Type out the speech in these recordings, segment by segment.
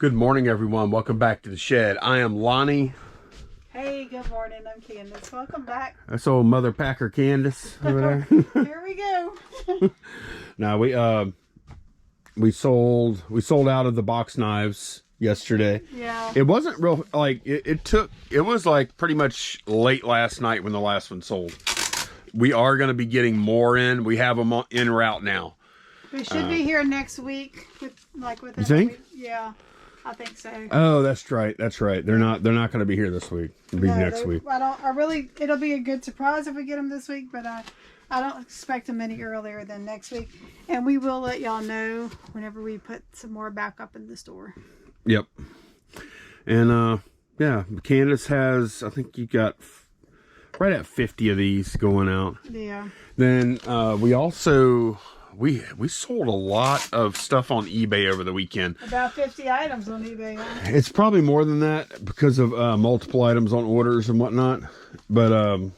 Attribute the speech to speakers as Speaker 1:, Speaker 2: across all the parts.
Speaker 1: Good morning, everyone. Welcome back to the shed. I am Lonnie.
Speaker 2: Hey, good morning. I'm Candace. Welcome back.
Speaker 1: That's old Mother Packer Candace over
Speaker 2: there. Here we go.
Speaker 1: Now we sold out of the box knives yesterday.
Speaker 2: Yeah.
Speaker 1: It wasn't real like it was like pretty much late last night when the last one sold. We are going to be getting more in. We have them en route now.
Speaker 2: We should be here next week within
Speaker 1: you think?
Speaker 2: a week. Yeah. I think so.
Speaker 1: Oh, that's right. That's right. They're not going to be here this week. It'll be next week.
Speaker 2: It'll be a good surprise if we get them this week, but I don't expect them any earlier than next week. And we will let y'all know whenever we put some more back up in the store.
Speaker 1: Yep. And yeah, Candace has, I think you got right at 50 of these going out.
Speaker 2: Yeah.
Speaker 1: Then we also we sold a lot of stuff on eBay over the weekend.
Speaker 2: About 50 items on eBay. Huh?
Speaker 1: It's probably more than that because of multiple items on orders and whatnot. But a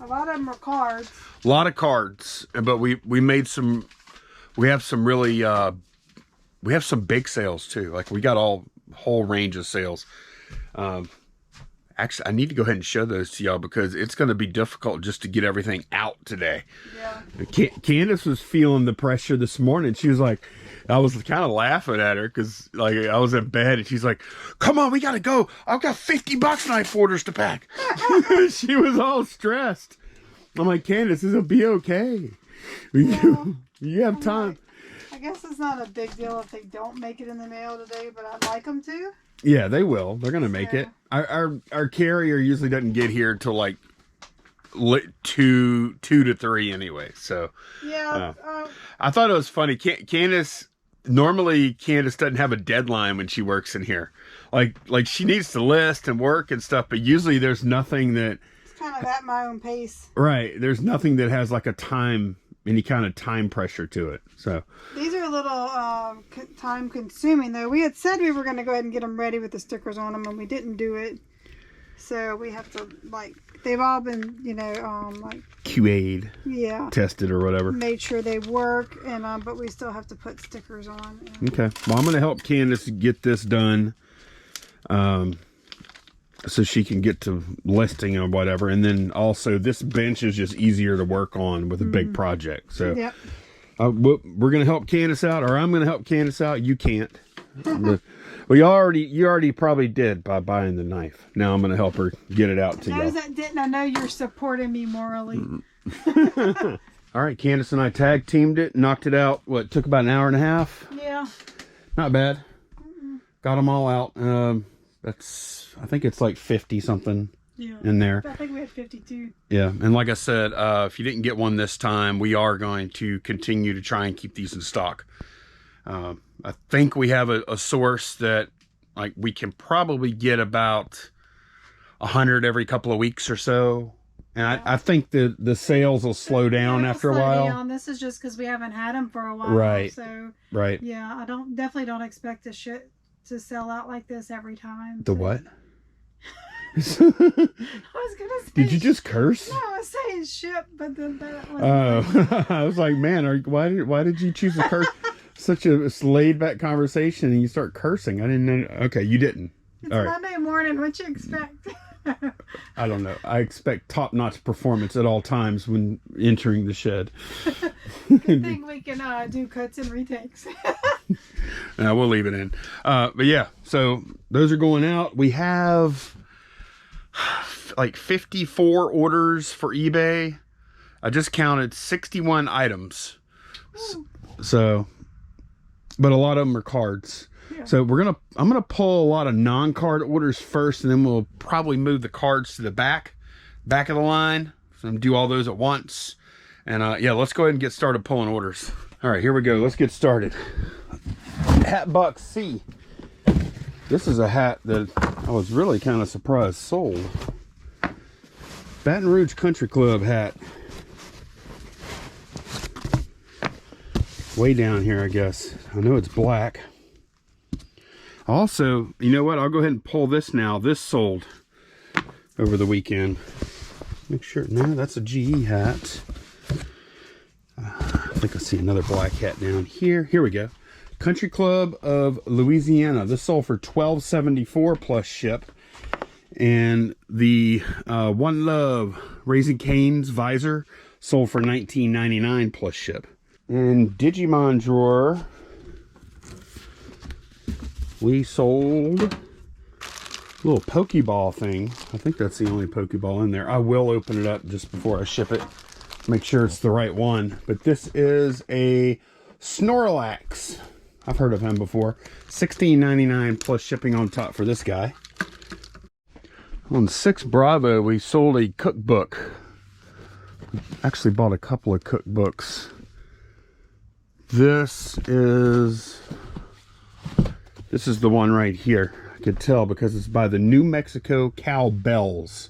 Speaker 2: lot of them are cards.
Speaker 1: A lot of cards, but we made some. We have some really we have some big sales too. Like we got whole range of sales. Actually, I need to go ahead and show those to y'all because it's going to be difficult just to get everything out today. Yeah. Candace was feeling the pressure this morning. She was like, I was kind of laughing at her because like I was in bed and she's like, come on, we got to go. I've got 50 box knife orders to pack. She was all stressed. I'm like, Candace, this will be okay.
Speaker 2: Yeah.
Speaker 1: You have time.
Speaker 2: I guess it's not a big deal if they don't make it in the mail today, but I'd like them to.
Speaker 1: Yeah, they will. They're gonna make it. Our carrier usually doesn't get here till like 2 to 3 anyway. So
Speaker 2: yeah,
Speaker 1: I thought it was funny. Candace doesn't have a deadline when she works in here. Like she needs to list and work and stuff, but usually there's nothing that.
Speaker 2: It's kind of at my own pace.
Speaker 1: Right. There's nothing that has like any kind of time pressure to it. So
Speaker 2: these are a little time consuming though. We had said we were going to go ahead and get them ready with the stickers on them and we didn't do it. So we have to they've all been, QA'd. Yeah.
Speaker 1: Tested or whatever.
Speaker 2: Made sure they work and but we still have to put stickers on.
Speaker 1: Okay. Well, I'm going to help Candace get this done. So she can get to listing or whatever. And then also this bench is just easier to work on with a big project. So
Speaker 2: yep.
Speaker 1: We're going to help Candace out, or I'm going to help Candace out. You can't. Well, you already probably did by buying the knife. Now I'm going to help her get it out to you.
Speaker 2: That didn't. I know you're supporting me morally.
Speaker 1: All right. Candace and I tag teamed it, knocked it out. What, took about an hour and a half?
Speaker 2: Yeah.
Speaker 1: Not bad. Got them all out. I think it's like 50 something in there.
Speaker 2: I think we had 52.
Speaker 1: Yeah. And like I said, if you didn't get one this time, we are going to continue to try and keep these in stock. I think we have a source that we can probably get about 100 every couple of weeks or so. And yeah. I think the sales will slow down after a while.
Speaker 2: Down. This is just because we haven't had them for a while.
Speaker 1: Right.
Speaker 2: So
Speaker 1: right.
Speaker 2: Yeah, I definitely don't expect to sell out like this every time.
Speaker 1: The what?
Speaker 2: I was gonna say.
Speaker 1: Did you just curse?
Speaker 2: No, I was saying ship, but then that was.
Speaker 1: Oh, I was like, man, why did you choose to curse? Such a laid back conversation, and you start cursing. I didn't know. Okay, you didn't.
Speaker 2: It's all right. Monday morning. What you expect?
Speaker 1: I don't know. I expect top notch performance at all times when entering the shed.
Speaker 2: Good thing we can do cuts and retakes.
Speaker 1: We'll leave it in. But yeah, so those are going out. We have like 54 orders for eBay. I just counted 61 items. So, but a lot of them are cards. Yeah. So I'm gonna pull a lot of non-card orders first, and then we'll probably move the cards to the back of the line. So I'm do all those at once. And yeah, let's go ahead and get started pulling orders. All right, here we go. Let's get started. Hat box C. This is a hat that I was really kind of surprised sold. Baton Rouge Country Club hat. Way down here, I guess. I know it's black. Also, you know what? I'll go ahead and pull this now. This sold over the weekend. Make sure. No, that's a GE hat. I think I see another black hat down here. Here we go. Country Club of Louisiana. This sold for $12.74 plus ship. And the One Love Raising Cane's visor sold for $19.99 plus ship. And Digimon drawer, we sold a little Pokeball thing. I think that's the only Pokeball in there. I will open it up just before I ship it. Make sure it's the right one. But this is a Snorlax. I've heard of him before. $16.99 plus shipping on top for this guy. On 6 Bravo, we sold a cookbook. Actually bought a couple of cookbooks. This is the one right here. I could tell because it's by the New Mexico Cowbells.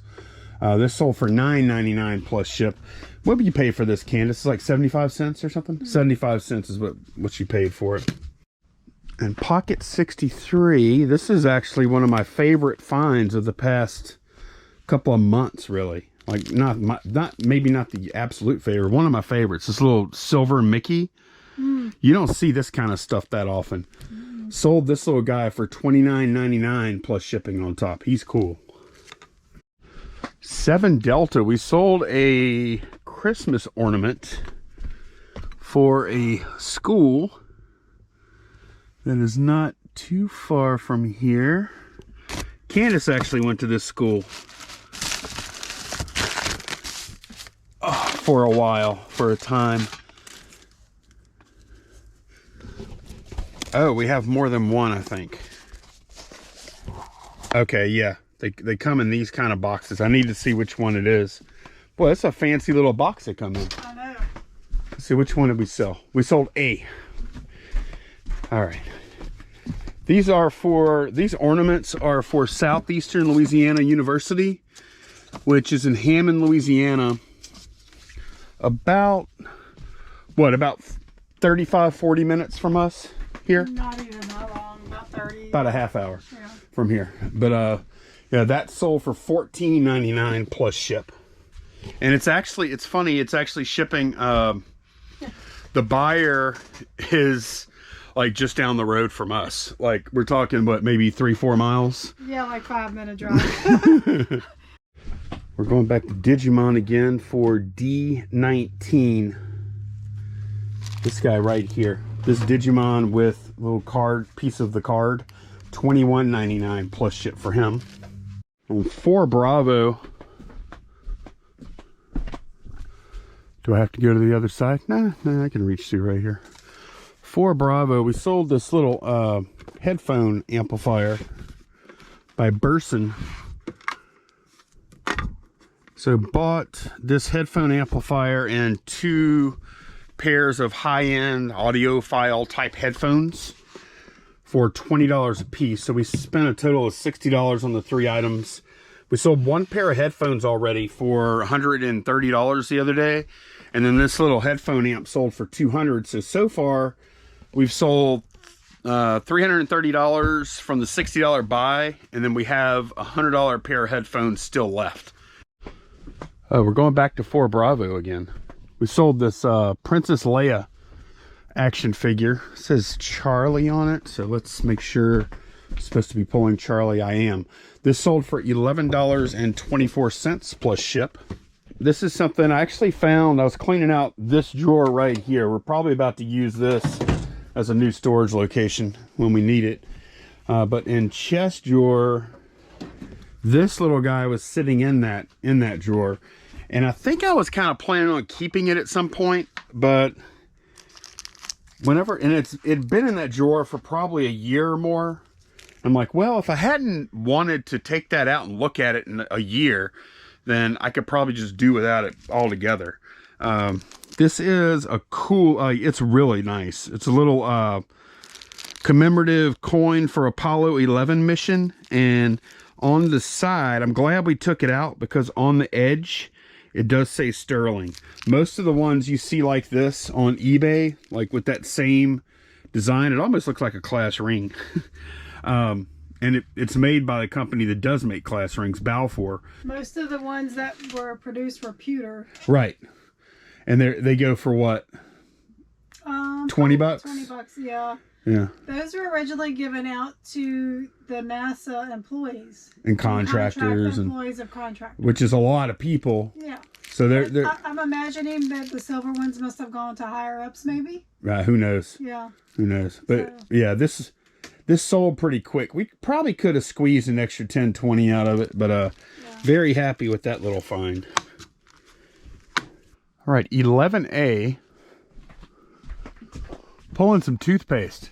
Speaker 1: This sold for $9.99 plus ship. What would you pay for this, Candace? It's like 75 cents or something? Mm-hmm. 75 cents is what you paid for it. And Pocket 63, this is actually one of my favorite finds of the past couple of months, really. Like, maybe not the absolute favorite, one of my favorites. This little silver Mickey. You don't see this kind of stuff that often. Sold this little guy for $29.99 plus shipping on top. He's cool. 7 Delta, we sold a Christmas ornament for a school that is not too far from here. Candace actually went to this school for a while, for a time. Oh, we have more than one, I think. Okay, yeah. They come in these kind of boxes. I need to see which one it is. Boy, that's a fancy little box they come in.
Speaker 2: I know.
Speaker 1: Let's see, which one did we sell? We sold A. All right. These ornaments are for Southeastern Louisiana University, which is in Hammond, Louisiana. About 35, 40 minutes from us here?
Speaker 2: Not even that long, about 30.
Speaker 1: About a half hour from here. But yeah, that sold for $14.99 plus ship. And it's funny, it's actually shipping, the buyer is like just down the road from us. Like we're talking, what, maybe 3-4 miles?
Speaker 2: Yeah, like 5-minute drive.
Speaker 1: We're going back to Digimon again for D19. This guy right here. This Digimon with a little piece of the card. $21.99 plus ship for him. On 4 Bravo. Do I have to go to the other side? Nah, I can reach through right here. 4 Bravo, we sold this little headphone amplifier by Burson. So bought this headphone amplifier and 2 pairs of high-end audiophile type headphones for $20 a piece. So we spent a total of $60 on the 3 items. We sold 1 pair of headphones already for $130 the other day. And then this little headphone amp sold for $200. So far, we've sold $330 from the $60 buy. And then we have a $100 pair of headphones still left. We're going back to 4 Bravo again. We sold this Princess Leia action figure. It says Charlie on it. So let's make sure I'm supposed to be pulling Charlie. I am. This sold for $11.24 plus ship. This is something I actually found. I was cleaning out this drawer right here. We're probably about to use this as a new storage location when we need it. But in chest drawer, this little guy was sitting in that drawer. And I think I was kind of planning on keeping it at some point, but it'd been in that drawer for probably a year or more. I'm like, well, if I hadn't wanted to take that out and look at it in a year, then I could probably just do without it altogether. This is a cool, it's really nice. It's a little commemorative coin for Apollo 11 mission. And on the side, I'm glad we took it out because on the edge, it does say sterling. Most of the ones you see like this on eBay, like with that same design, it almost looks like a class ring. And it's made by a company that does make class rings, Balfour.
Speaker 2: Most of the ones that were produced were pewter.
Speaker 1: Right. And they go for what? 20 bucks?
Speaker 2: 20 bucks, yeah.
Speaker 1: Yeah.
Speaker 2: Those were originally given out to the NASA employees.
Speaker 1: And contractors.
Speaker 2: Employees of contractors.
Speaker 1: Which is a lot of people.
Speaker 2: Yeah.
Speaker 1: So they're
Speaker 2: I'm imagining that the silver ones must have gone to higher ups, maybe.
Speaker 1: Right, who knows?
Speaker 2: Yeah.
Speaker 1: Who knows? But yeah, this sold pretty quick. We probably could have squeezed an extra 10, 20 out of it, but very happy with that little find. All right, 11A. Pulling some toothpaste.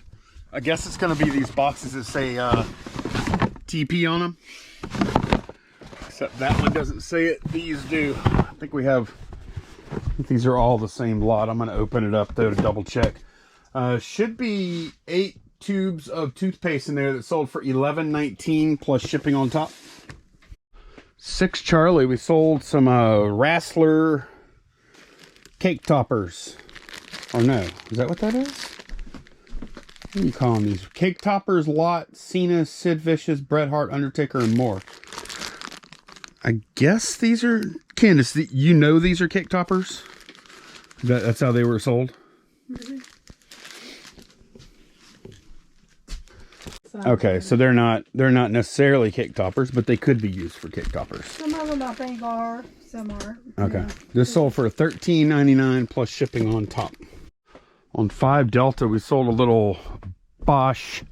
Speaker 1: I guess it's going to be these boxes that say TP on them. Except that one doesn't say it. These do. I think these are all the same lot. I'm going to open it up though to double check. Should be 8 tubes of toothpaste in there that sold for $11.19 plus shipping on top. 6 Charlie, we sold some Rassler cake toppers. Or no, is that what that is? What are you calling these? Cake toppers, Lot, Cena, Sid Vicious, Bret Hart, Undertaker, and more. I guess these are... Candace, you know these are cake toppers? That's how they were sold?
Speaker 2: Mm-hmm.
Speaker 1: Okay, so they're not necessarily cake toppers, but they could be used for cake toppers.
Speaker 2: Some of them I think are, some aren't.
Speaker 1: Okay.
Speaker 2: Yeah.
Speaker 1: This sold for $13.99 plus shipping on top. On 5 Delta, we sold a little Bosch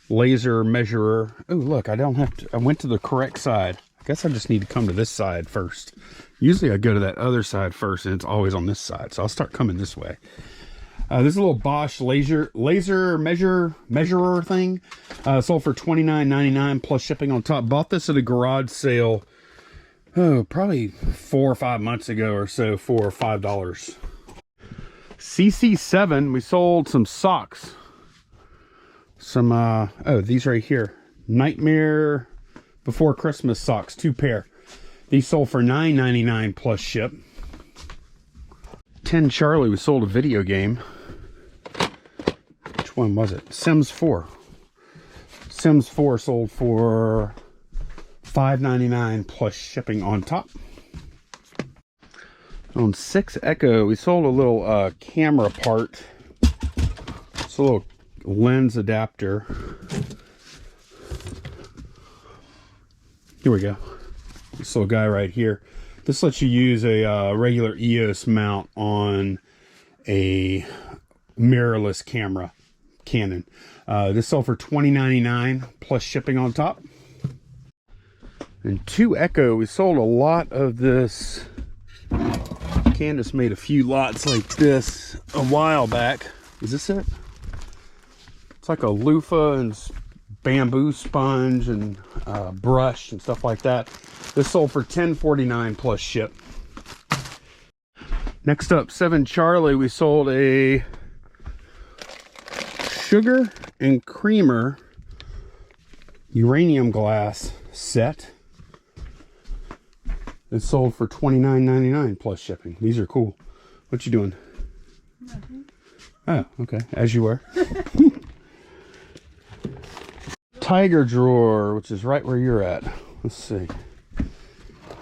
Speaker 1: laser measurer. Oh, look, I went to the correct side. I guess I just need to come to this side first. Usually I go to that other side first, and it's always on this side. So I'll start coming this way. This is a little Bosch laser measurer thing. Sold for $29.99 plus shipping on top. Bought this at a garage sale, probably 4 or 5 months ago or so for $5. CC7, we sold some socks. Some, these right here. Nightmare Before Christmas socks, 2 pair. These sold for $9.99 plus ship. 10 Charlie, we sold a video game. Which one was it? Sims 4. Sims 4 sold for $5.99 plus shipping on top. On 6 Echo, we sold a little camera part. It's a little lens adapter. Here we go. This little guy right here. This lets you use a regular EOS mount on a mirrorless camera, Canon. This sold for $20.99 plus shipping on top. And 2 Echo, we sold a lot of this. Candace made a few lots like this a while back. Is this it? It's like a loofah and bamboo sponge and brush and stuff like that. This sold for $10.49 plus ship. Next up, 7 Charlie, we sold a sugar and creamer uranium glass set. It sold for $29.99 plus shipping. These are cool. What you doing?
Speaker 2: Nothing.
Speaker 1: Oh, okay. As you were. Tiger drawer, which is right where you're at. Let's see.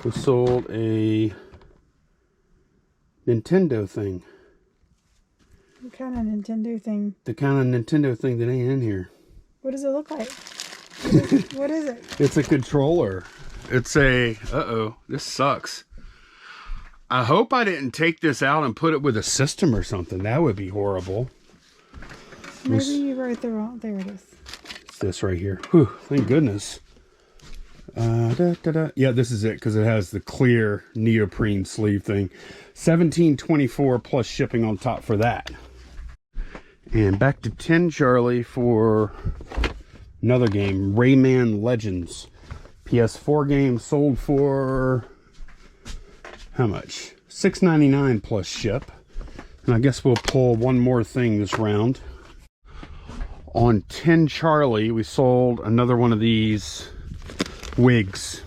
Speaker 1: We sold a Nintendo thing.
Speaker 2: What kind of Nintendo thing?
Speaker 1: The kind of Nintendo thing that ain't in here.
Speaker 2: What does it look like? What is it?
Speaker 1: It's a controller. It's a... Uh-oh. This sucks. I hope I didn't take this out and put it with a system or something. That would be horrible.
Speaker 2: Maybe you wrote the wrong... There it is.
Speaker 1: It's this right here. Whew, thank goodness. Yeah, this is it because it has the clear neoprene sleeve thing. $17.24 plus shipping on top for that. And back to 10 Charlie for another game, Rayman Legends. PS4 game sold for how much? $6.99 plus ship. And I guess we'll pull one more thing this round. On 10 Charlie, we sold another one of these wigs.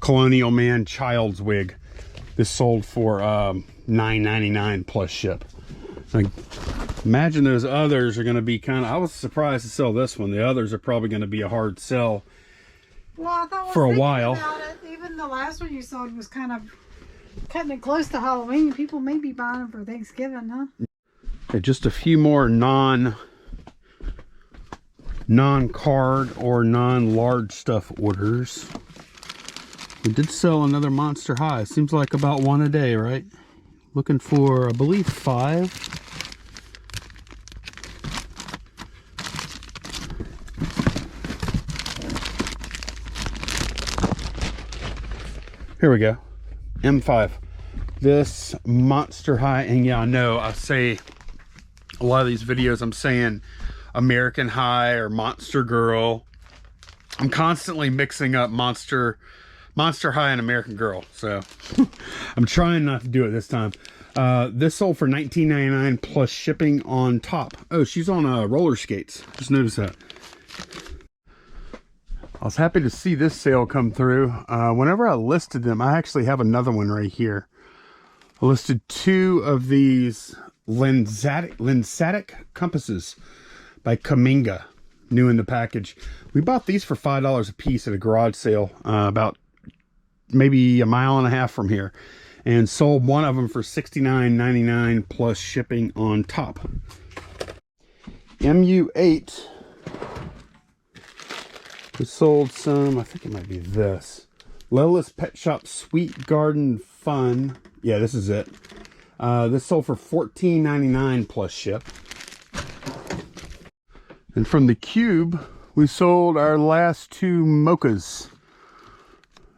Speaker 1: Colonial Man child's wig. This sold for $9.99 plus ship. Like, imagine those others are going to be kind of... I was surprised to sell this one. The others are probably going to be a hard sell.
Speaker 2: Well, I thought
Speaker 1: for a while.
Speaker 2: About it, even the last one you sold was kind of cutting it close to Halloween. People may be buying them for Thanksgiving, huh?
Speaker 1: Okay, just a few more non non-card or non-large stuff orders. We did sell another Monster High. Seems like about one a day, right? Looking for, I believe, 5. Here we go. M5. This Monster High, and yeah, I know I say a lot of these videos, I'm saying American High or Monster Girl. I'm constantly mixing up Monster High and American Girl, so I'm trying not to do it this time. This sold for $19.99 plus shipping on top. Oh, she's on roller skates. Just noticed that. I was happy to see this sale come through. Whenever I listed them, I actually have another one right here. I listed 2 of these Lensatic Compasses by Kaminga, new in the package. We bought these for $5 a piece at a garage sale about maybe a mile and a half from here, and sold one of them for $69.99 plus shipping on top. MU8. We sold some, I think it might be this. Leila's Pet Shop Sweet Garden Fun. Yeah, this is it. This sold for $14.99 plus ship. And from the Cube, we sold our last 2 mochas.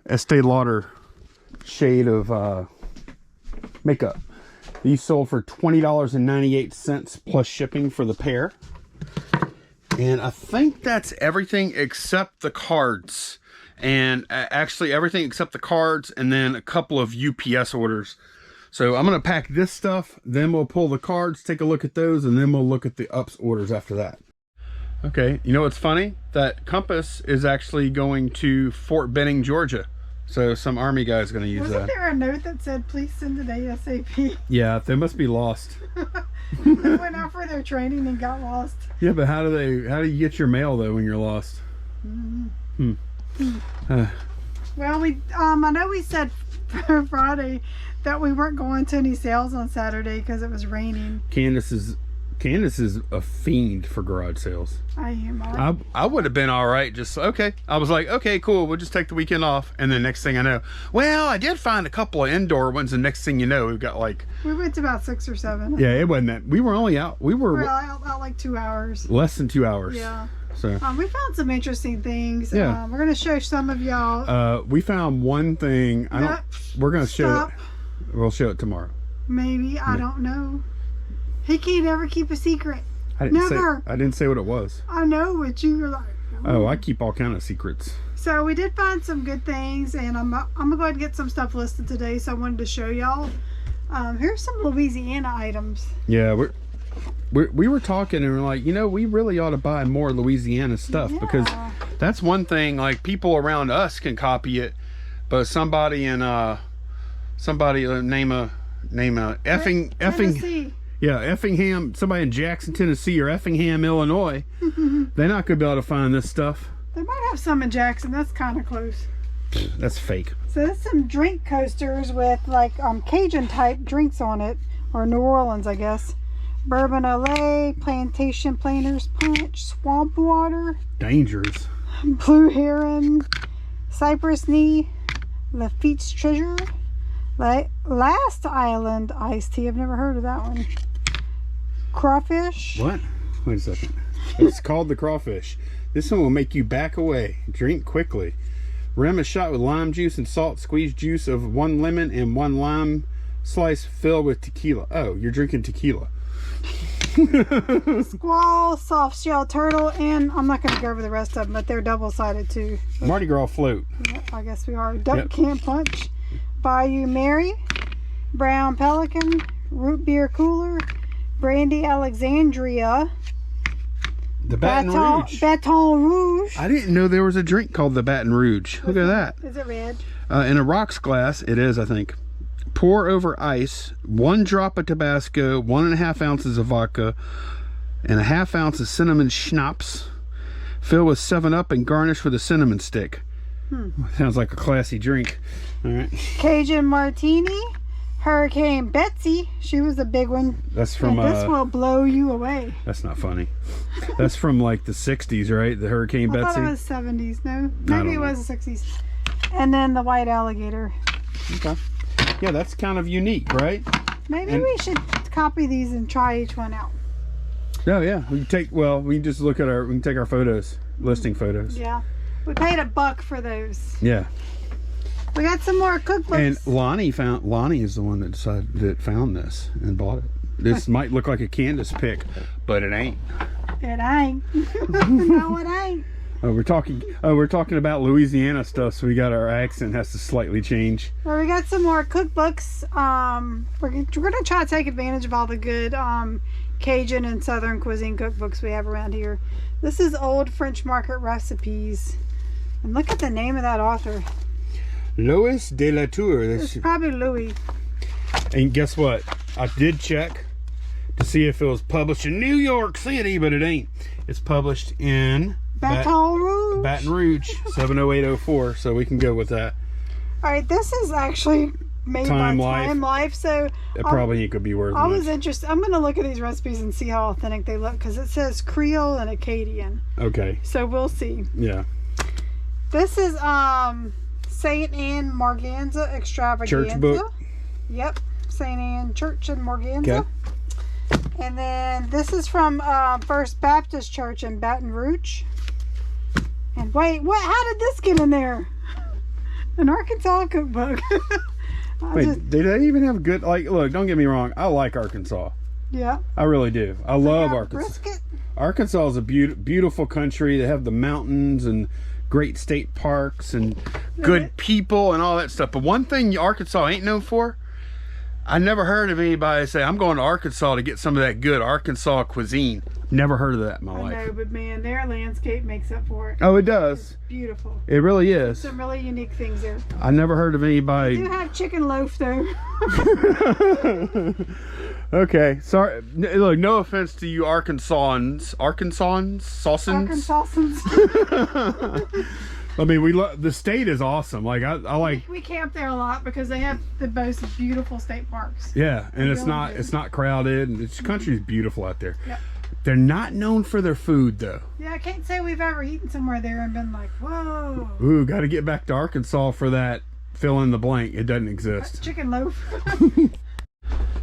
Speaker 1: Estee Lauder shade of makeup. These sold for $20.98 plus shipping for the pair. And I think that's everything except the cards. And actually everything except the cards, and then a couple of UPS orders. So I'm going to pack this stuff, then we'll pull the cards, take a look at those, and then we'll look at the UPS orders after that. Okay, you know what's funny? That compass is actually going to Fort Benning, Georgia. So some Army guy's going to use that.
Speaker 2: Wasn't there a note that said, please send it ASAP?
Speaker 1: Yeah, they must be lost.
Speaker 2: They went out for their training and got lost.
Speaker 1: Yeah, but how do you get your mail though when you're lost?
Speaker 2: Mm-hmm. Well, I know we said for Friday that we weren't going to any sales on Saturday because it was raining.
Speaker 1: Candace is a fiend for garage sales.
Speaker 2: I am.
Speaker 1: I would have been all right. Just okay. I was like, okay, cool. We'll just take the weekend off. And then next thing I know, well, I did find a couple of indoor ones. And next thing you know, we've got like.
Speaker 2: We went to about 6 or 7.
Speaker 1: Yeah, it wasn't that. We were only out. We were
Speaker 2: out like 2 hours.
Speaker 1: Less than 2 hours.
Speaker 2: Yeah.
Speaker 1: So
Speaker 2: we found some interesting things.
Speaker 1: Yeah.
Speaker 2: We're gonna show some of y'all.
Speaker 1: We found one thing. We're gonna show it. We'll show it tomorrow.
Speaker 2: Maybe. I don't know. He can't ever keep a secret.
Speaker 1: I didn't say what it was.
Speaker 2: I know what you were like.
Speaker 1: Oh, I keep all kind of secrets.
Speaker 2: So we did find some good things, and I'm gonna go ahead and get some stuff listed today. So I wanted to show y'all. Here's some Louisiana items.
Speaker 1: Yeah, we were talking and we're like, you know, we really ought to buy more Louisiana stuff, because that's one thing. Like, people around us can copy it, but somebody in name a effing
Speaker 2: Tennessee.
Speaker 1: Yeah, Effingham, somebody in Jackson, Tennessee, or Effingham, Illinois, they're not going to be able to find this stuff.
Speaker 2: They might have some in Jackson. That's kind of close.
Speaker 1: That's fake.
Speaker 2: So there's some drink coasters with like Cajun type drinks on it, or New Orleans, I guess. Bourbon Olay, Plantation Planters Punch, Swamp Water.
Speaker 1: Dangerous.
Speaker 2: Blue Heron, Cypress Knee, Lafitte's Treasure, Last Island Iced Tea. I've never heard of that one. Crawfish.
Speaker 1: What? Wait a second. It's called the Crawfish. This one will make you back away. Drink quickly. Rim is shot with lime juice and salt. Squeeze juice of 1 lemon and 1 lime slice filled with tequila. Oh, you're drinking tequila.
Speaker 2: Squall, soft shell turtle, and I'm not going to go over the rest of them, but they're double-sided too.
Speaker 1: Mardi Gras float.
Speaker 2: Yeah, I guess we are. Duck Camp Punch. Bayou Mary, Brown Pelican, Root Beer Cooler, Brandy Alexandria,
Speaker 1: the Baton Rouge.
Speaker 2: Baton Rouge.
Speaker 1: I didn't know there was a drink called the Baton Rouge. Look at that.
Speaker 2: Is it red?
Speaker 1: In a rocks glass, it is, I think. Pour over ice, 1 drop of Tabasco, 1.5 ounces of vodka, and a 1/2 ounce of cinnamon schnapps. Fill with 7-Up and garnish with a cinnamon stick. Sounds like a classy drink. All right.
Speaker 2: Cajun Martini, Hurricane Betsy. She was a big one.
Speaker 1: That's from
Speaker 2: this will blow you away.
Speaker 1: That's not funny. That's from like the 60s, right? The Hurricane Betsy.
Speaker 2: I thought it was 70s. No, maybe it was the 60s. And then the white alligator.
Speaker 1: Okay. Yeah, that's kind of unique, right?
Speaker 2: Maybe we should copy these and try each one out.
Speaker 1: Oh yeah, we can just look at we can take our photos, listing photos.
Speaker 2: Yeah, we paid $1 for those.
Speaker 1: Yeah.
Speaker 2: We got some more cookbooks.
Speaker 1: And Lonnie is the one that found this and bought it. This might look like a Candace pick, but it ain't.
Speaker 2: It ain't. No, it ain't.
Speaker 1: We're talking about Louisiana stuff, so we got our accent has to slightly change.
Speaker 2: Well, we got some more cookbooks. We're gonna try to take advantage of all the good Cajun and Southern cuisine cookbooks we have around here. This is old French market recipes, and look at the name of that author.
Speaker 1: Louis de la Tour.
Speaker 2: It's probably Louis.
Speaker 1: And guess what? I did check to see if it was published in New York City, but it ain't. It's published in Baton Rouge 70804, so we can go with that.
Speaker 2: All right, this is actually made by Time Life, so
Speaker 1: it probably ain't gonna be worth.
Speaker 2: I was interested. I'm gonna look at these recipes and see how authentic they look, because it says Creole and Acadian.
Speaker 1: Okay.
Speaker 2: So we'll see.
Speaker 1: Yeah.
Speaker 2: This is Saint Anne Morganza Extravaganza.
Speaker 1: Church book.
Speaker 2: Yep, Saint Anne Church in Morganza. Okay. And then this is from First Baptist Church in Baton Rouge. And wait, what? How did this get in there? An Arkansas cookbook.
Speaker 1: Wait, did they even have good? Like, look, don't get me wrong. I like Arkansas.
Speaker 2: Yeah.
Speaker 1: I really do. I love Arkansas.
Speaker 2: Brisket?
Speaker 1: Arkansas is a beautiful country. They have the mountains and great state parks and good people and all that stuff. But one thing Arkansas ain't known for, I never heard of anybody say, I'm going to Arkansas to get some of that good Arkansas cuisine. Never heard of that in my life.
Speaker 2: I know, but man, their landscape makes up for it.
Speaker 1: Oh, it does.
Speaker 2: It's beautiful.
Speaker 1: It really is.
Speaker 2: Some really unique things there.
Speaker 1: I never heard of anybody.
Speaker 2: They do have chicken loaf though.
Speaker 1: Okay, sorry. Look, no offense to you Arkansans. I mean, we love the state is awesome. Like I like.
Speaker 2: We camp there a lot because they have the most beautiful state parks.
Speaker 1: Yeah, and it's not crowded, and the country's beautiful out there.
Speaker 2: Yep.
Speaker 1: They're not known for their food though.
Speaker 2: Yeah, I can't say we've ever eaten somewhere there and been like, whoa.
Speaker 1: Ooh, got to get back to Arkansas for that. Fill in the blank. It doesn't exist.
Speaker 2: Chicken loaf.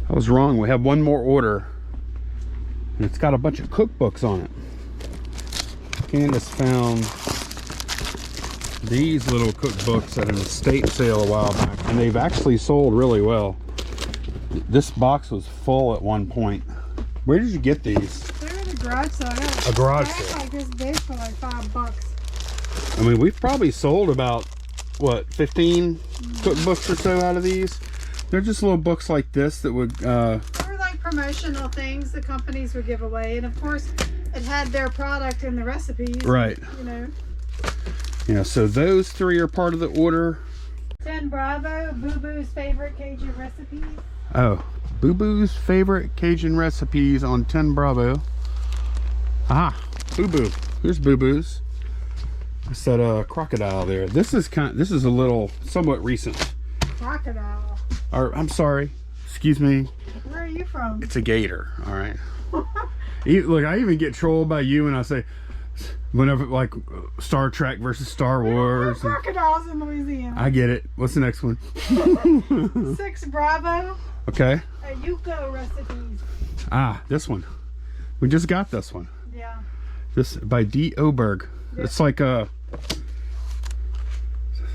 Speaker 1: I was wrong. We have one more order, and it's got a bunch of cookbooks on it. Candace found these little cookbooks at an estate sale a while back, and they've actually sold really well. This box was full at one point. Where did you get these?
Speaker 2: They're in a garage sale.
Speaker 1: A garage sale.
Speaker 2: Like this big for like $5.
Speaker 1: I mean, we've probably sold about what 15 cookbooks or so out of these. They're just little books like this that would. They
Speaker 2: were like promotional things the companies would give away, and of course, it had their product in the recipes.
Speaker 1: Right.
Speaker 2: You know.
Speaker 1: Yeah. So those three are part of the order.
Speaker 2: 10 Bravo, Boo Boo's favorite Cajun recipes.
Speaker 1: Oh, Boo Boo's favorite Cajun recipes on 10 Bravo. Ah, Boo Boo. Here's Boo Boo's. It's that crocodile there. This is a little somewhat recent.
Speaker 2: Crocodile.
Speaker 1: Or I'm sorry, excuse me.
Speaker 2: Where are you from?
Speaker 1: It's a gator. All right. Look, I even get trolled by you when I say, whenever like Star Trek versus Star Wars.
Speaker 2: There are crocodiles in Louisiana.
Speaker 1: I get it. What's the next one?
Speaker 2: 6 Bravo.
Speaker 1: Okay.
Speaker 2: Yuko recipes.
Speaker 1: Ah, this one. We just got this one.
Speaker 2: Yeah.
Speaker 1: This by D. Oberg. Yep. It's like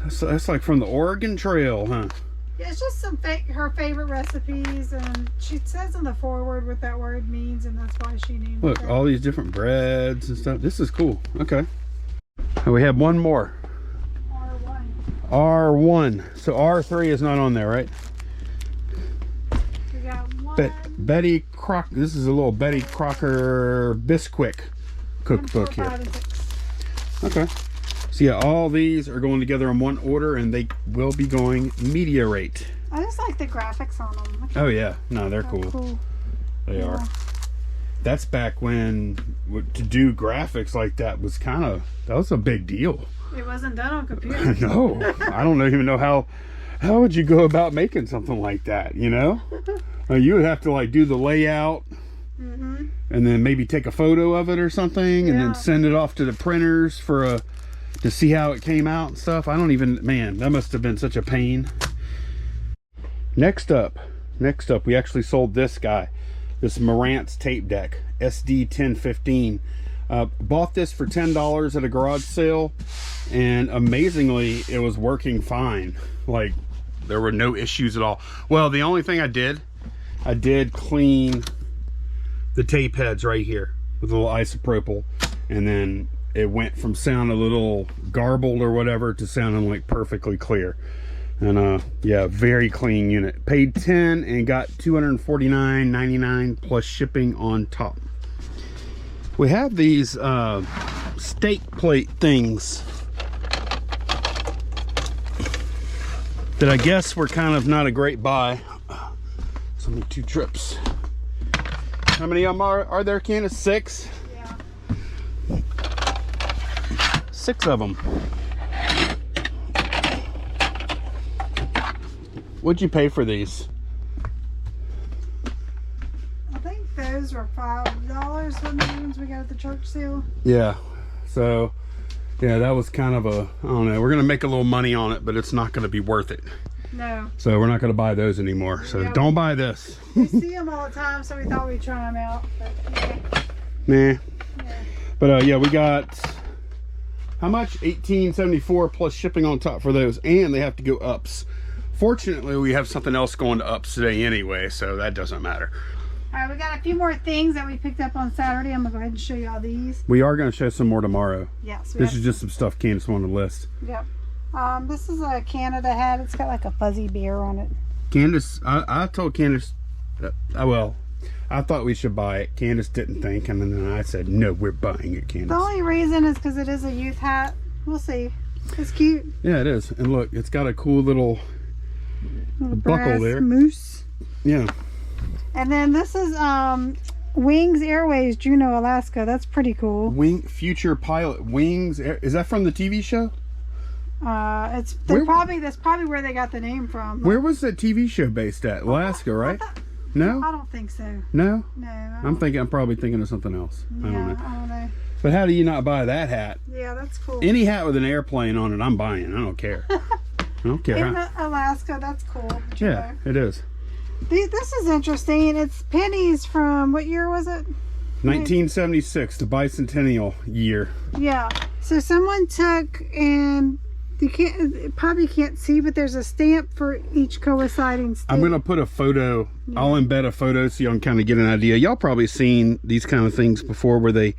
Speaker 1: that's like from the Oregon Trail, huh?
Speaker 2: Yeah, it's just some her favorite recipes, and she says in the foreword what that word means, and that's why she named it.
Speaker 1: Look, all these different breads and stuff. This is cool. Okay. And we have one more. R1. So R3 is not on there, right?
Speaker 2: We got one.
Speaker 1: Betty Crocker. This is a little Betty Crocker Bisquick cookbook
Speaker 2: 1, 4, 5,
Speaker 1: here.
Speaker 2: and 6.
Speaker 1: Okay. So yeah, all these are going together in one order, and they will be going media rate.
Speaker 2: I just like the graphics on them.
Speaker 1: Oh yeah, no, they're cool. They are. That's back when to do graphics like that was that was a big deal.
Speaker 2: It wasn't done on computers.
Speaker 1: No, I don't even know how how would you go about making something like that, you know? You would have to like do the layout and then maybe take a photo of it or something and then send it off to the printers for to see how it came out and stuff. I don't even, man, that must have been such a pain. Next up, we actually sold this guy, this Marantz tape deck, SD 1015. Bought this for $10 at a garage sale, and amazingly it was working fine. Like, there were no issues at all. Well, the only thing I did clean the tape heads right here with a little isopropyl, and then it went from sounding a little garbled or whatever to sounding like perfectly clear. And yeah, very clean unit. Paid $10 and got $249.99 plus shipping on top. We have these steak plate things that I guess were kind of not a great buy. It's only 2 trips. How many of them are there, Candace? 6?
Speaker 2: Yeah.
Speaker 1: 6 of them. What'd you pay for these?
Speaker 2: I think those were $5 when the ones we got at the church sale.
Speaker 1: Yeah. So, yeah, that was kind of a, I don't know, we're going to make a little money on it, but it's not going to be worth it.
Speaker 2: No.
Speaker 1: So we're not going to buy those anymore. So don't buy this.
Speaker 2: We see them all the time, so we thought we'd try them out. But,
Speaker 1: Nah.
Speaker 2: yeah.
Speaker 1: But yeah, we got, how much? $18.74 plus shipping on top for those, and they have to go ups. Fortunately, we have something else going to ups today anyway, so that doesn't matter.
Speaker 2: All right, we got a few more things that we picked up on Saturday. I'm gonna go ahead and show you all these.
Speaker 1: We are going to show some more tomorrow.
Speaker 2: Yes.
Speaker 1: This is just some stuff Candace wanted to list.
Speaker 2: Yep. This is a Canada hat. It's got like a fuzzy bear on it.
Speaker 1: Candace, I told Candace, well, I thought we should buy it. Candace didn't think, and then I said, no, we're buying it, Candace.
Speaker 2: The only reason is because it is a youth hat. We'll see. It's cute.
Speaker 1: Yeah, it is. And look, it's got a cool little buckle there.
Speaker 2: Moose.
Speaker 1: Yeah.
Speaker 2: And then this is Wings Airways, Juneau, Alaska. That's pretty cool.
Speaker 1: Future pilot Wings. Is that from the TV show?
Speaker 2: That's probably where they got the name from.
Speaker 1: Where was that TV show based at? Alaska, right? No?
Speaker 2: I don't think so.
Speaker 1: No?
Speaker 2: No.
Speaker 1: I'm probably thinking of something else.
Speaker 2: Yeah,
Speaker 1: I don't know.
Speaker 2: I don't know.
Speaker 1: But how do you not buy that hat?
Speaker 2: Yeah, that's cool.
Speaker 1: Any hat with an airplane on it, I'm buying. I don't care. I don't care.
Speaker 2: In Alaska, that's cool.
Speaker 1: Yeah, it is.
Speaker 2: This is interesting. It's pennies from, what year was it?
Speaker 1: 1976, the bicentennial year.
Speaker 2: Yeah. So someone took, and you probably can't see, but there's a stamp for each coinciding stamp.
Speaker 1: I'm going to put a photo. Yeah. I'll embed a photo so you can kind of get an idea. Y'all probably seen these kind of things before where they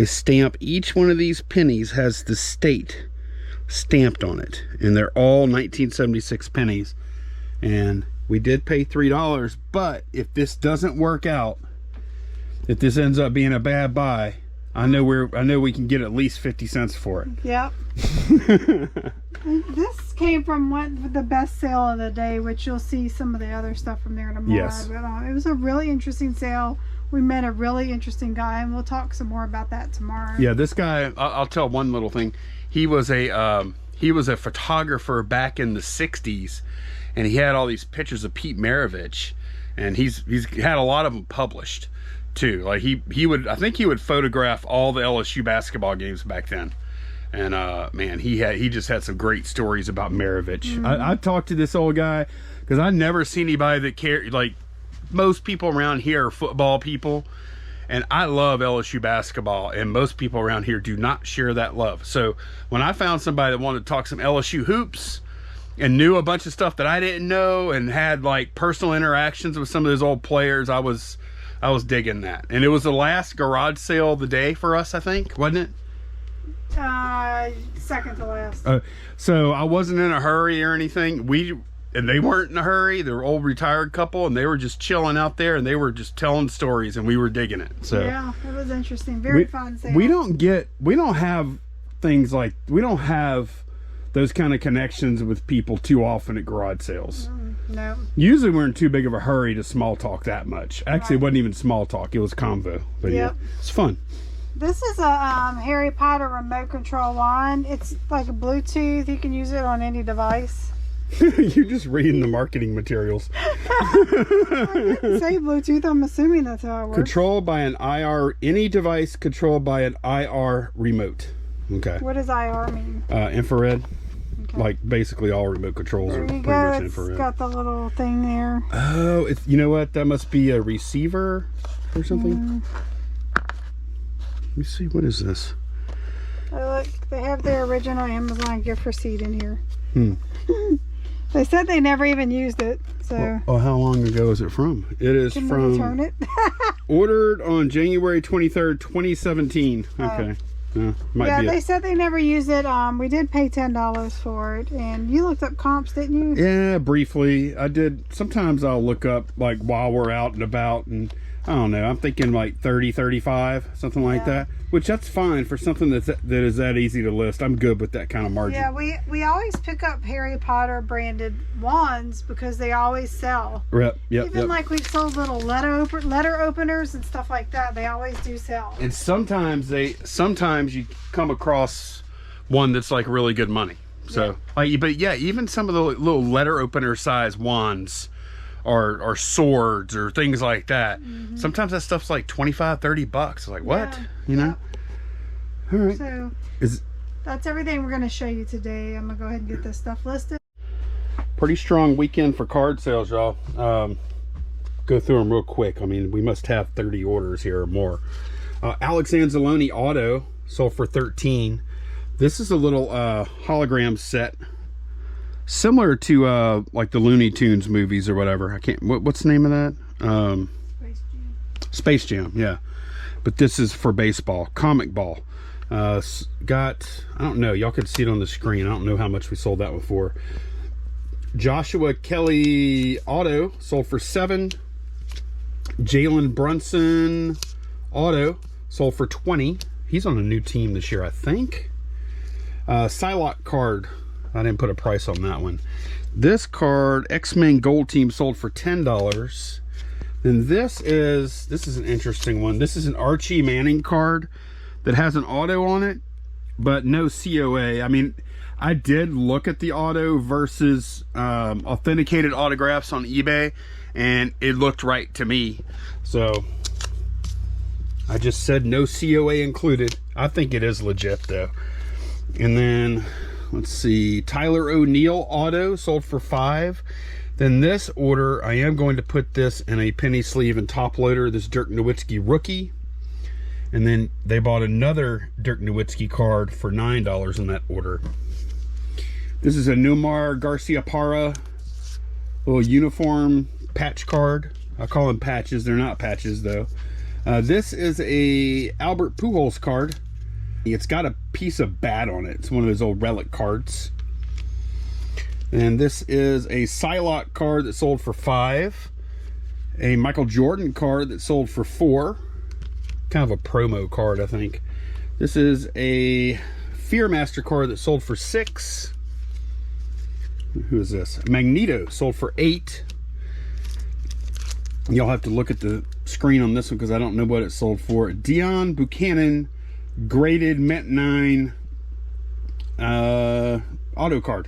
Speaker 1: stamp each one of these pennies has the state stamped on it, and they're all 1976 pennies. And we did pay $3, but if this doesn't work out, if this ends up being a bad buy, I know we can get at least 50 cents for it.
Speaker 2: Yep. This came from the best sale of the day, which you'll see some of the other stuff from there tomorrow.
Speaker 1: Yes.
Speaker 2: But it was a really interesting sale. We met a really interesting guy, and we'll talk some more about that tomorrow.
Speaker 1: Yeah, this guy, I'll tell one little thing. He was a photographer back in the 60s, and he had all these pictures of Pete Maravich, and he's had a lot of them published too. Like I think he would photograph all the LSU basketball games back then. And man, he just had some great stories about Maravich. I talked to this old guy because I never see anybody that care. Like, most people around here are football people, and I love LSU basketball, and most people around here do not share that love. So when I found somebody that wanted to talk some LSU hoops and knew a bunch of stuff that I didn't know and had like personal interactions with some of those old players, I was digging that. And it was the last garage sale of the day for us, I think, wasn't it?
Speaker 2: Second to last.
Speaker 1: So I wasn't in a hurry or anything. And they weren't in a hurry. They were old retired couple, and they were just chilling out there, and they were just telling stories, and we were digging it. So
Speaker 2: yeah, it was interesting. Very fun sale.
Speaker 1: We don't have things like, we don't have those kind of connections with people too often at garage sales.
Speaker 2: No.
Speaker 1: Usually we're in too big of a hurry to small talk that much. Actually, It wasn't even small talk. It was convo. But yeah, it's fun.
Speaker 2: This is a Harry Potter remote control wand. It's like a Bluetooth. You can use it on any device.
Speaker 1: You're just reading the marketing materials.
Speaker 2: I didn't say Bluetooth. I'm assuming that's how it works.
Speaker 1: Controlled by an IR, any device controlled by an IR remote. Okay.
Speaker 2: What does IR mean?
Speaker 1: Infrared.
Speaker 2: Okay.
Speaker 1: Like basically all remote controls
Speaker 2: There
Speaker 1: are
Speaker 2: you
Speaker 1: pretty
Speaker 2: go.
Speaker 1: much
Speaker 2: It's
Speaker 1: infrared.
Speaker 2: got the little thing there.
Speaker 1: Oh, it's, you know what? That must be a receiver or something. Let me see. What is this?
Speaker 2: Oh, look, they have their original Amazon gift receipt in here.
Speaker 1: Hmm.
Speaker 2: They said they never even used it, so.
Speaker 1: Oh, how long ago is it from? It is
Speaker 2: Can we
Speaker 1: from
Speaker 2: return it?
Speaker 1: ordered on January 23rd, 2017. Okay. Might
Speaker 2: Yeah,
Speaker 1: be
Speaker 2: they said they never used it. We did pay $10 for it, and you looked up comps, didn't you?
Speaker 1: Yeah, briefly. I did. Sometimes I'll look up like while we're out and about, and I don't know. I'm thinking like 30, 35, something like that. Which that's fine for something that is that easy to list. I'm good with that kind of margin.
Speaker 2: Yeah, we always pick up Harry Potter branded wands because they always sell.
Speaker 1: Yep.
Speaker 2: Even like we sold little letter openers and stuff like that. They always do sell.
Speaker 1: And sometimes you come across one that's like really good money. So, but yeah, even some of the little letter opener size wands or swords or things like that. Sometimes that stuff's like $25-30. It's like, what? You know? All right.
Speaker 2: So that's everything we're going to show you today. I'm going to go ahead and get this stuff listed.
Speaker 1: Pretty strong weekend for card sales, y'all. Go through them real quick. I mean, we must have 30 orders here or more. Alex Anzalone Auto sold for $13. This is a little hologram set, similar to like the Looney Tunes movies or whatever. I can't. What's the name of that? Space Jam. Yeah, but this is for baseball, comic ball. Got, I don't know. Y'all can see it on the screen. I don't know how much we sold that one for. Joshua Kelly Auto sold for $7. Jalen Brunson Auto sold for $20. He's on a new team this year, I think. Psylocke card. I didn't put a price on that one. This card, X-Men Gold Team, sold for $10. Then this is an interesting one. This is an Archie Manning card that has an auto on it, but no COA. I mean, I did look at the auto versus authenticated autographs on eBay, and it looked right to me. So I just said no COA included. I think it is legit though. And then let's see, Tyler O'Neill Auto sold for $5. Then this order, I am going to put this in a penny sleeve and top loader, this Dirk Nowitzki rookie. And then they bought another Dirk Nowitzki card for $9 in that order. This is a Nomar Garciaparra little uniform patch card. I call them patches. They're not patches though. This is a Albert Pujols card. It's got a piece of bat on it. It's one of those old relic cards. And this is a Psylocke card that sold for $5. A Michael Jordan card that sold for $4. Kind of a promo card, I think. This is a Fearmaster card that sold for $6. Who is this? Magneto sold for $8. You'll have to look at the screen on this one because I don't know what it sold for. Dion Buchanan graded Met 9 auto card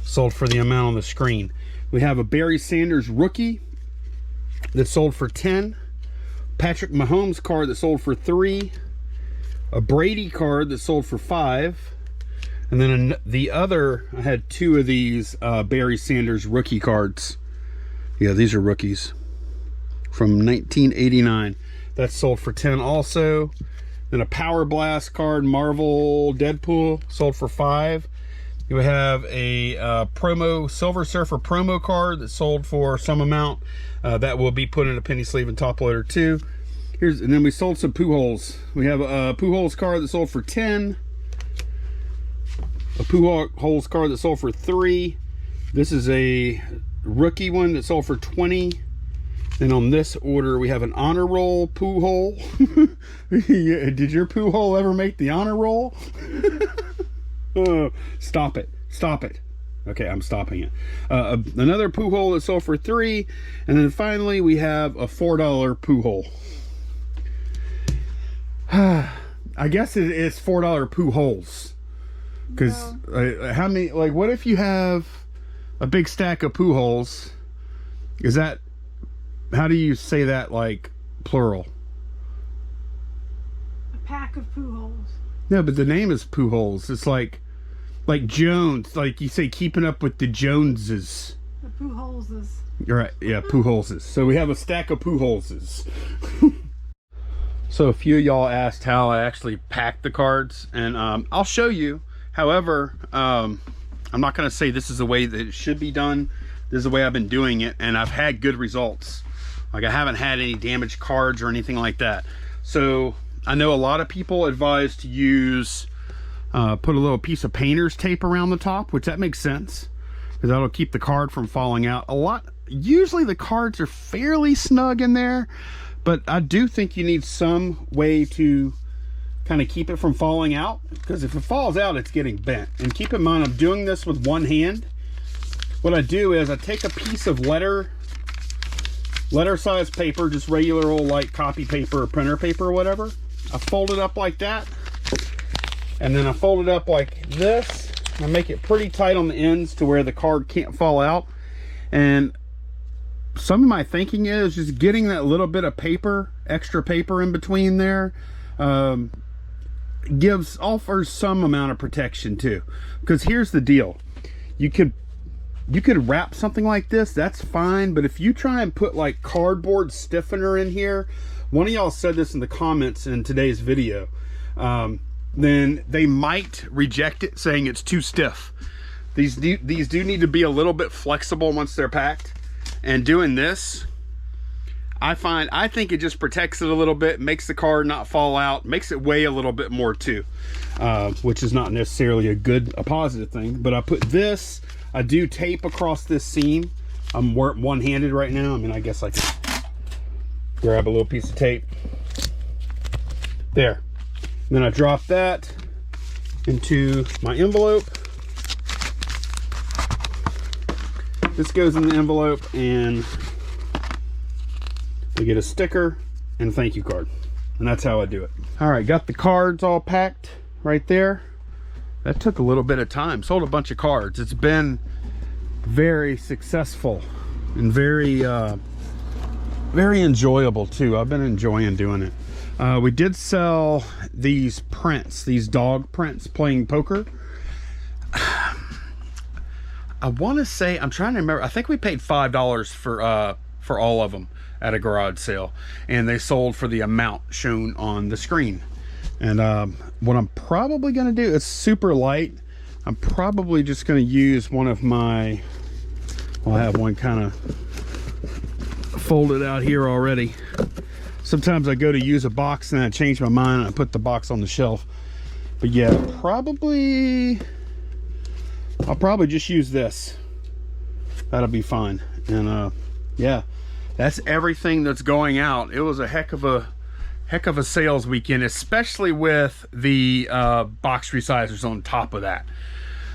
Speaker 1: sold for the amount on the screen. We have a Barry Sanders rookie that sold for $10. Patrick Mahomes card that sold for $3. A Brady card that sold for $5. And then the other, I had 2 of these Barry Sanders rookie cards. Yeah, these are rookies from 1989. That sold for $10 also. Then a Power Blast card, Marvel Deadpool, sold for $5. You have a promo Silver Surfer promo card that sold for some amount. That will be put in a penny sleeve and top loader too. And then we sold some Pujols. We have a Pujols card that sold for $10. A Pujols card that sold for $3. This is a rookie one that sold for $20. Then on this order, we have an honor roll Pujol. Did your Pujol ever make the honor roll? Oh, stop it. Stop it. Okay, I'm stopping it. Another Pujol that sold for $3. And then finally, we have a $4 Pujol. I guess it is $4 Pujols. Because how many, like, what if you have a big stack of poo holes. Is that, how do you say that, like plural?
Speaker 2: A pack of poo holes.
Speaker 1: No, but the name is poo holes. It's like Jones, like you say, keeping up with the Joneses.
Speaker 2: The poo holeses.
Speaker 1: Right, yeah, poo holeses. So we have a stack of poo holeses. So a few of y'all asked how I actually pack the cards, and I'll show you. However, I'm not going to say this is the way that it should be done. This is the way I've been doing it, and I've had good results. Like, I haven't had any damaged cards or anything like that. So I know a lot of people advise to use, put a little piece of painter's tape around the top, which that makes sense, because that'll keep the card from falling out. Usually the cards are fairly snug in there, but I do think you need some way to kind of keep it from falling out, because if it falls out, it's getting bent. And keep in mind, I'm doing this with one hand. What I do is I take a piece of letter size paper, just regular old like copy paper or printer paper or whatever. I fold it up like that, and then I fold it up like this. I make it pretty tight on the ends to where the card can't fall out. And some of my thinking is just getting that little bit of paper, extra paper in between there, offers some amount of protection too. Because here's the deal, you could wrap something like this, that's fine, but if you try and put like cardboard stiffener in here, one of y'all said this in the comments in today's video, then they might reject it, saying it's too stiff. These do need to be a little bit flexible once they're packed. And doing this, I think it just protects it a little bit, makes the card not fall out, makes it weigh a little bit more too, which is not necessarily a positive thing. But I put this, I do tape across this seam. I'm one-handed right now. I mean, I guess I can grab a little piece of tape there. And then I drop that into my envelope. This goes in the envelope, and we get a sticker and a thank you card. And that's how I do it. All right, got the cards all packed right there. That took a little bit of time. Sold a bunch of cards. It's been very successful and very enjoyable too. I've been enjoying doing it. We did sell these prints, these dog prints playing poker. I want to say, I'm trying to remember, I think we paid $5 for all of them at a garage sale, and they sold for the amount shown on the screen. And what I'm probably going to do, it's super light. I'm probably just going to use one of my, well, I have one kind of folded out here already. Sometimes I go to use a box and I change my mind and I put the box on the shelf. But yeah, I'll probably just use this. That'll be fine. And yeah, that's everything that's going out. It was a heck of a sales weekend, especially with the box resizers on top of that.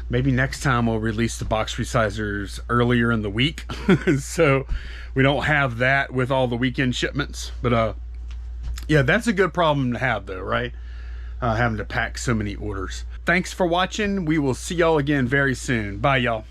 Speaker 1: Maybe next time we'll release the box resizers earlier in the week so we don't have that with all the weekend shipments. But yeah, that's a good problem to have though, right? Having to pack so many orders. Thanks for watching. We will see y'all again very soon. Bye, y'all.